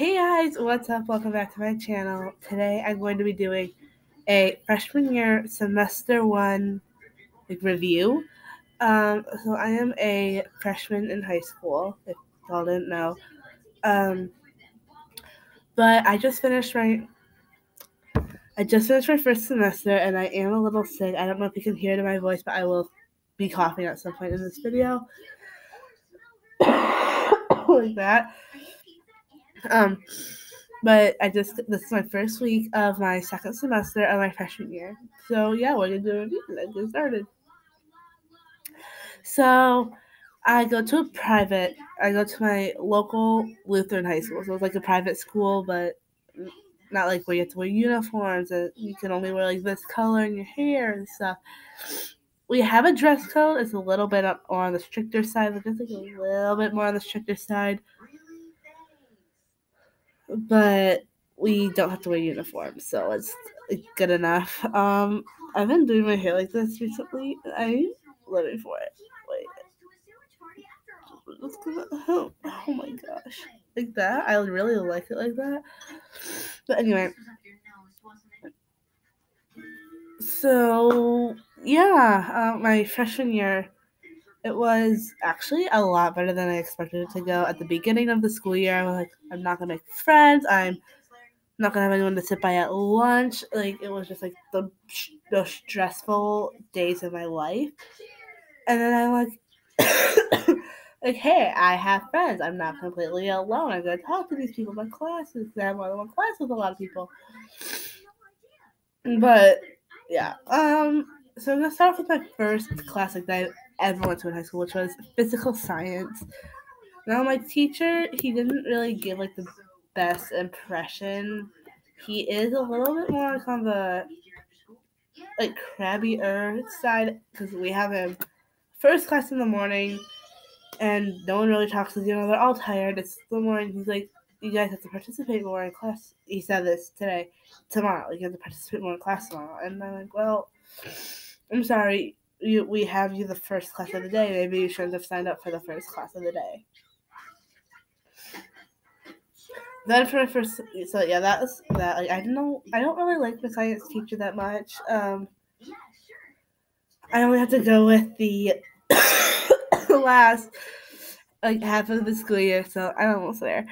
Hey guys, what's up? Welcome back to my channel. Today I'm going to be doing a freshman year semester 1 review. So I am a freshman in high school, if y'all didn't know. But I just finished my first semester and I am a little sick. I don't know if you can hear it in my voice, but I will be coughing at some point in this video. Like that. But this is my first week of my second semester of my freshman year. So yeah, we're gonna do a review. Let's get started. So I go to my local Lutheran high school. So it's like a private school, but not like where you have to wear uniforms and you can only wear like this color in your hair and stuff. We have a dress code. It's a little bit on the stricter side, but just like a little bit more on the stricter side. But we don't have to wear uniforms, so it's good enough. I've been doing my hair like this recently. I'm living for it. Wait. Oh my gosh. Like that? I really like it like that. But anyway. So, yeah, my freshman year, it was actually a lot better than I expected it to go. At the beginning of the school year, I was like, I'm not going to make friends. I'm not going to have anyone to sit by at lunch. Like, it was just like the stressful days of my life. And then I'm like, like, hey, I have friends. I'm not completely alone. I'm going to talk to these people in my classes. I have more than one class with a lot of people. But, yeah. So I'm going to start off with my first class that I ever went to in high school, which was physical science. Now, my teacher, he didn't really give, like, the best impression. He is a little bit more like on the, like, crabbier side, because we have him first class in the morning, and no one really talks to you. They're all tired. It's the morning. He's like, you guys have to participate more in class. He said this tomorrow. You have to participate more in class tomorrow. And I'm like, well, I'm sorry. We have you the first class of the day. Maybe you shouldn't have signed up for the first class of the day. Then for my first, so yeah, that was that. Like, I don't really like my science teacher that much. I only have to go with the last half of the school year, so I'm almost there.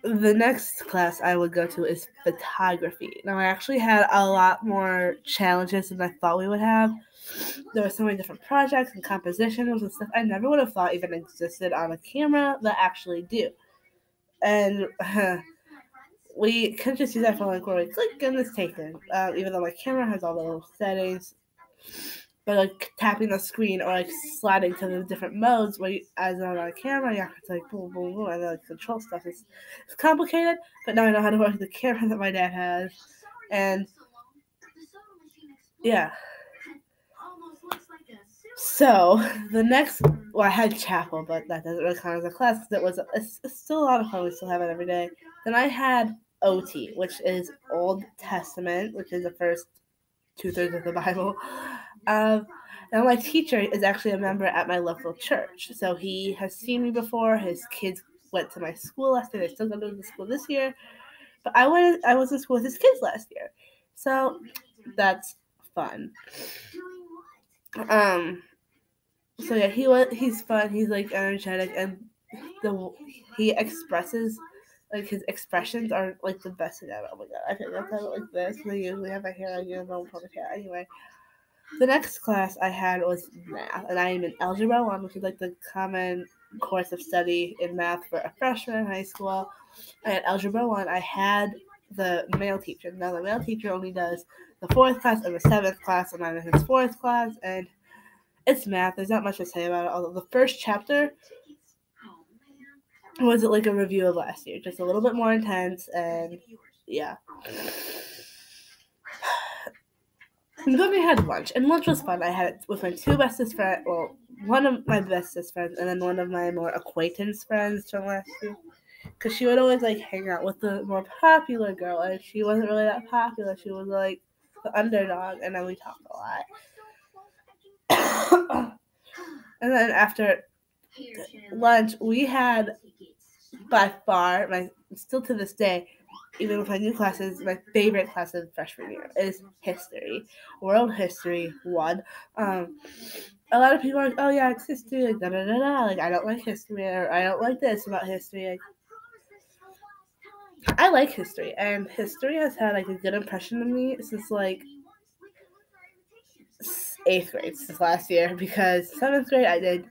The next class I would go to is photography. Now, I actually had a lot more challenges than I thought we would have. There were so many different projects and compositions and stuff I never would have thought even existed on a camera that actually do. And we couldn't just use our phone where we click and it's taken. Even though my camera has all those settings. But like tapping the screen or like sliding to the different modes where as on a camera you have to like boom boom boom and then like control stuff. It's complicated, but now I know how to work the camera that my dad has. And yeah. So the next, I had chapel, but that doesn't really count as a class because it's still a lot of fun. We still have it every day. Then I had OT, which is Old Testament, which is the first 2/3 of the Bible. And my teacher is actually a member at my local church, so he has seen me before. His kids went to my school last year. They still go to the school this year, but I was in school with his kids last year, so that's fun. So yeah, he's fun. He's like energetic, and he expresses, like, his expressions are like the best thing ever. Oh my god, I think that's how like this. I usually have my hair on normal public hair. Anyway, the next class I had was math, and I am in Algebra 1, which is like the common course of study in math for a freshman in high school. And at Algebra 1, I had the male teacher. Now, the male teacher only does the 4th class and the 7th class, and I'm in his 4th class, and it's math. There's not much to say about it, although the first chapter was like a review of last year, just a little bit more intense, and yeah. And then we had lunch, and lunch was fun. I had it with my two bestest friends, well, one of my bestest friends, and then one of my more acquaintance friends from last year. Because she would always, like, hang out with the more popular girl, and she wasn't really that popular. She was, like, the underdog, and then we talked a lot. And then after lunch, we had by far, still to this day, even with my new classes, my favorite class of freshman year is history, world history 1. A lot of people are like, oh yeah, it's history, like da da da da, like I don't like history, or I don't like this about history. Like, I like history, and history has had like a good impression on me since like 8th grade, since last year, because 7th grade I did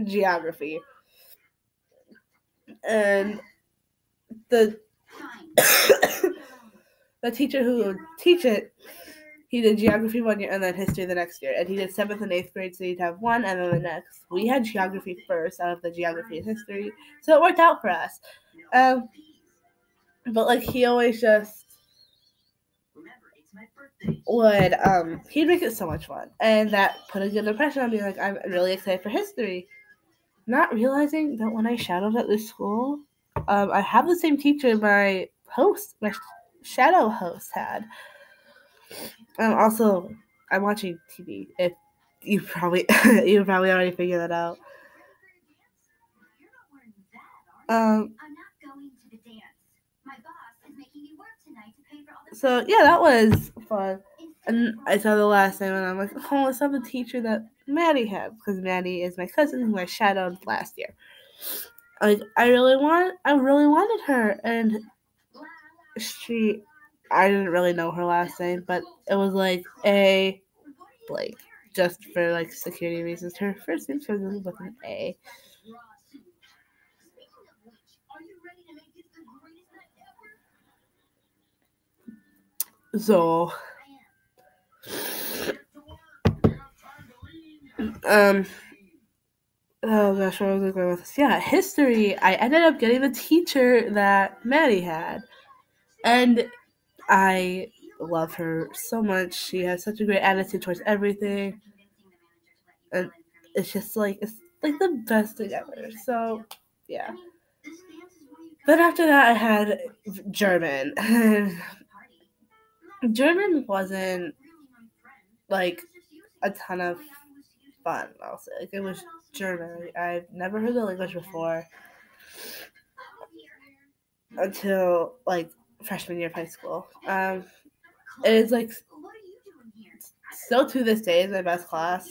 geography, and the the teacher who would teach it, he did geography 1 year and then history the next year, and he did 7th and 8th grade, so he'd have one and then the next. We had geography first out of the geography and history, so it worked out for us. But like he always just would he'd make it so much fun, and that put a good impression on me. Like, I'm really excited for history, not realizing that when I shadowed at this school, I have the same teacher my shadow host had. Also, I'm watching TV. If you probably already figured that out. So yeah, that was fun. And I saw the last name, and I'm like, oh, it's not the teacher that Maddie had, because Maddie is my cousin who I shadowed last year. Like, I really wanted her, and I didn't really know her last name, but it was like A Blake, just for like security reasons. Her first name starts with an A. So, oh gosh, where was I going with this? Yeah, history. I ended up getting the teacher that Maddie had, and I love her so much. She has such a great attitude towards everything, and it's just like the best thing ever. So, yeah. Then after that, I had German. German wasn't like a ton of fun, I'll say. Like, it was German. I've never heard the language before until like freshman year of high school. It is like still to this day is my best class.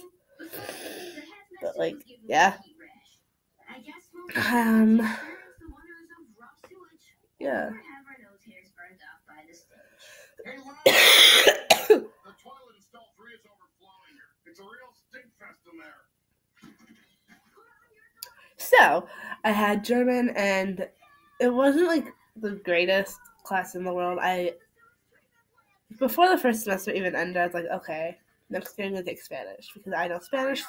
But like, yeah. Yeah. So, I had German, and it wasn't like the greatest class in the world. Before the first semester even ended, I was like, okay, next year I'm going to take Spanish, because I know Spanish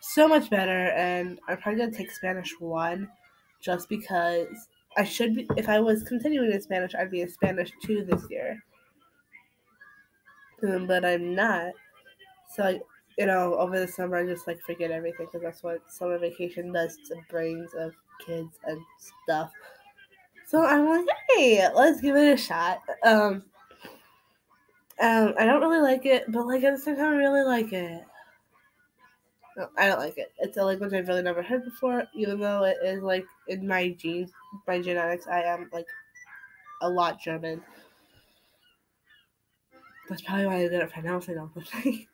so much better, and I'm probably going to take Spanish 1 just because I should be, if I was continuing in Spanish, I'd be in Spanish 2 this year. But I'm not. So, like, over the summer, I just, like, forget everything, because that's what summer vacation does to brains of kids and stuff. So I'm like, hey, let's give it a shot. I don't really like it, but, like, at the same time, I really like it. No, I don't like it. It's a language I've really never heard before, even though it is, like, in my genes, my genetics, I am, like, a lot German. That's probably why I didn't pronounce it all the time.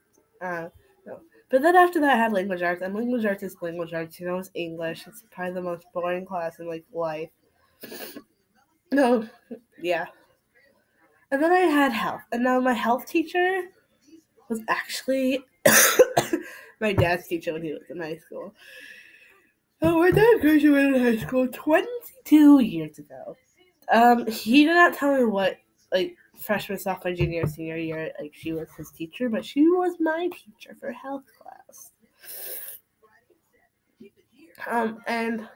No. But then after that, I had language arts, and language arts is language arts. It's English. It's probably the most boring class in, like, life. No, yeah. And then I had health, and now my health teacher was actually my dad's teacher when he was in high school. Oh, my dad graduated high school 22 years ago. He did not tell me what, like, freshman, sophomore, junior, senior year, like, she was his teacher, but she was my teacher for health class. And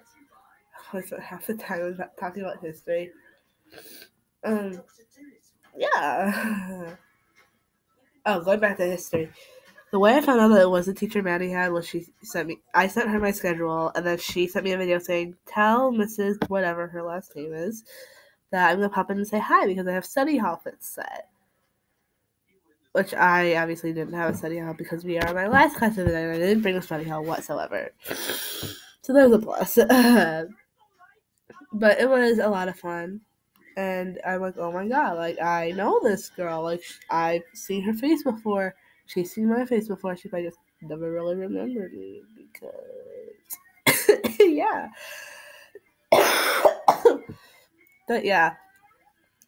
half the time I was talking about history. Yeah. Oh, going back to history. The way I found out that it was the teacher Maddie had was I sent her my schedule, and then she sent me a video saying, tell Mrs. whatever her last name is, that I'm going to pop in and say hi because I have study hall fits set. Which I obviously didn't have a study hall because we are in my last class of the night, and I didn't bring a study hall whatsoever. So there's a plus. But it was a lot of fun. And I'm like, oh my god, like, I know this girl. Like, I've seen her face before. She's seen my face before. She probably just never really remembered me because, yeah. But yeah.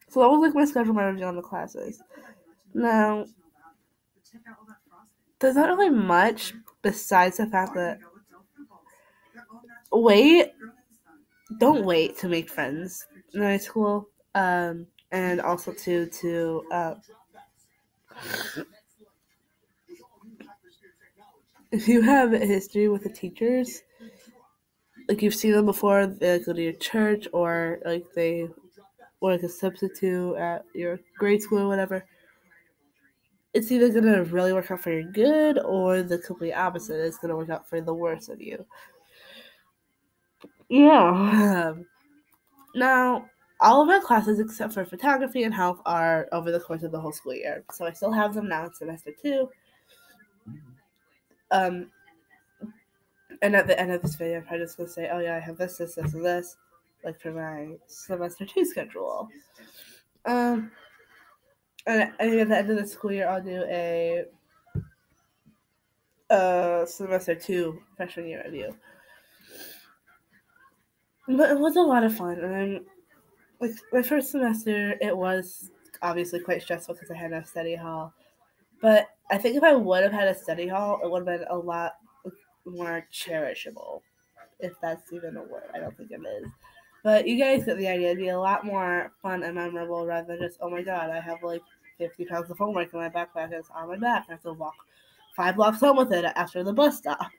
So that was like my schedule managing on the classes. Now, there's not really much besides the fact that don't wait to make friends in high school. And also to if you have a history with the teachers, like you've seen them before, they go to your church or like they were like a substitute at your grade school or whatever. It's either gonna really work out for your good or the complete opposite. It's gonna work out for the worst of you. Yeah. Now, all of our classes except for photography and health are over the course of the whole school year. So I still have them now in semester 2. And at the end of this video, I'm probably just going to say, oh yeah, I have this, this, this, and this, like for my semester 2 schedule. And I think at the end of the school year, I'll do a semester 2 freshman year review. But it was a lot of fun, and like my first semester, it was obviously quite stressful because I had no study hall. But I think if I would have had a study hall, it would have been a lot more cherishable, if that's even a word. I don't think it is. But you guys get the idea. It'd be a lot more fun and memorable rather than just, oh my god, I have like 50 pounds of homework in my backpack and it's on my back. I have to walk 5 blocks home with it after the bus stop.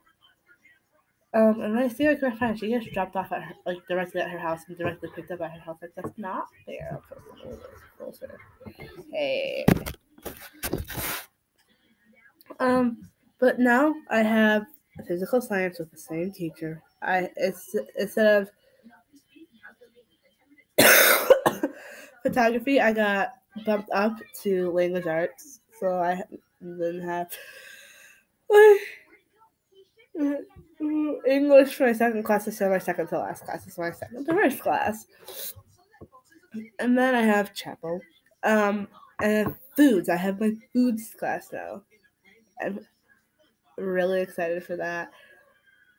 And I see like my friend, she gets dropped off at her, like directly at her house and directly picked up at her house. Like, that's not fair. Closer. Hey. But now I have physical science with the same teacher. Instead of photography, I got bumped up to language arts. So I then have English for my second class instead of my second to last class. It's my second to first class. And then I have chapel. And foods. I have my foods class now. I'm really excited for that.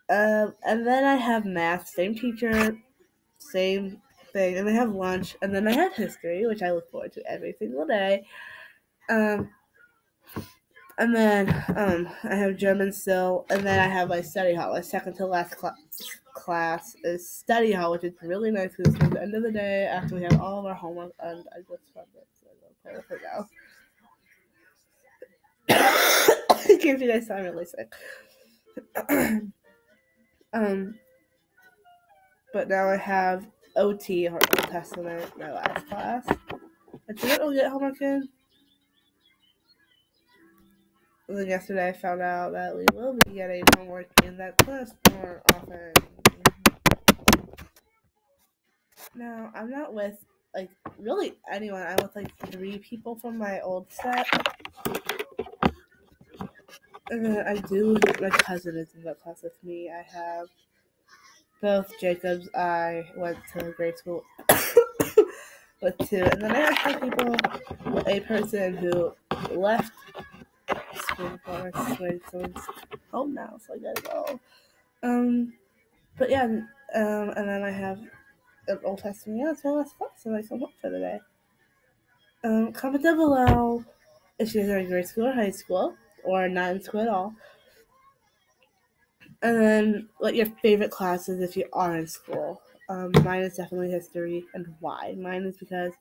And then I have math, same teacher, same thing. And I have lunch, and then I have history, which I look forward to every single day. And then I have German still, and then I have my study hall. My second to last class is study hall, which is really nice because it's the end of the day after we have all of our homework, and I just love it. So I'm going to play with it now. I can't see guys, I'm really sick. But now I have OT, or Old Testament, my last class. I didn't really get homework in. And then yesterday I found out that we will be getting homework in that class more often. Now, I'm not with, like, really anyone. I'm with, like, 3 people from my old set. And then I do, my cousin is in that class with me. I have both Jacobs. I went to grade school with 2. And then I have 2 people, a person who left school before I switched, so it's home now, so I gotta go. But yeah, and then I have an Old Testament. Yeah, it's my last class, and I come home for the day. Comment down below if you guys are in grade school or high school, or not in school at all. And then what your favorite class is if you are in school. Mine is definitely history, and why. Mine is because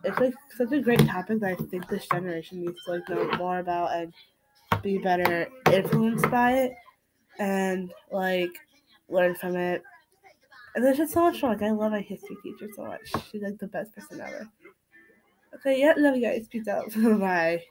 it's like such a great topic that I think this generation needs to like know more about and be better influenced by it, and like learn from it. And there's just so much fun. Like, I love my history teacher so much. She's like the best person ever. Okay, yeah, love you guys. Peace out. Bye.